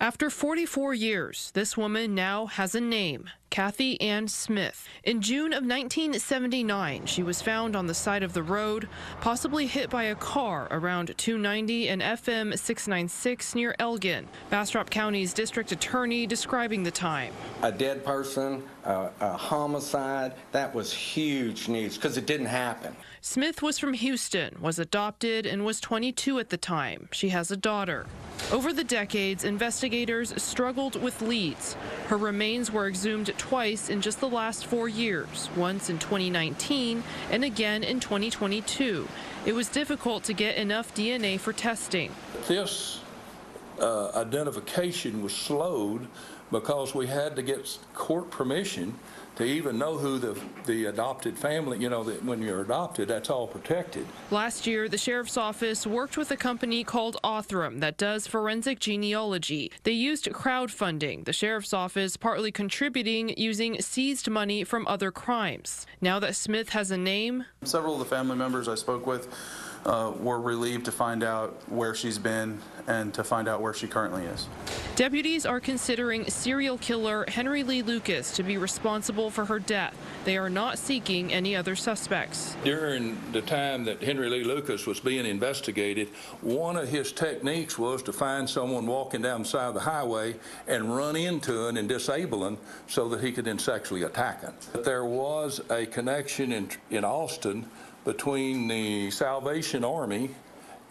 After 44 years, this woman now has a name, Kathy Ann Smith. In June of 1979, she was found on the side of the road, possibly hit by a car around 290 and FM 696 near Elgin. Bastrop County's district attorney describing the time. A dead person, a homicide, that was huge news because it didn't happen. Smith was from Houston, was adopted, and was 22 at the time. She has a daughter. Over the decades, investigators struggled with leads. Her remains were exhumed twice in just the last 4 years, once in 2019 and again in 2022. It was difficult to get enough DNA for testing. This identification was slowed because we had to get court permission to even know who the adopted family, you know, that when you're adopted, that's all protected. Last year, the sheriff's office worked with a company called Othram that does forensic genealogy. They used crowdfunding, the sheriff's office partly contributing using seized money from other crimes. Now that Smith has a name, several of the family members I spoke with were relieved to find out where she's been and to find out where she currently is. Deputies are considering serial killer Henry Lee Lucas to be responsible for her death. They are not seeking any other suspects. During the time that Henry Lee Lucas was being investigated, one of his techniques was to find someone walking down the side of the highway and run into them and disable them so that he could then sexually attack them. But there was a connection in Austin between the Salvation Army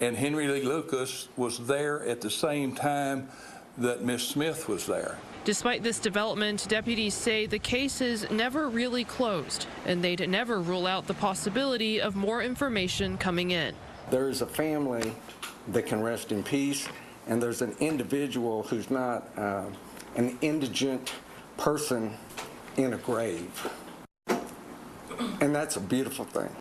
and Henry Lee Lucas was there at the same time that Miss Smith was there. Despite this development, deputies say the case is never really closed, and they'd never rule out the possibility of more information coming in. There is a family that can rest in peace, and there's an individual who's not an indigent person in a grave. And that's a beautiful thing.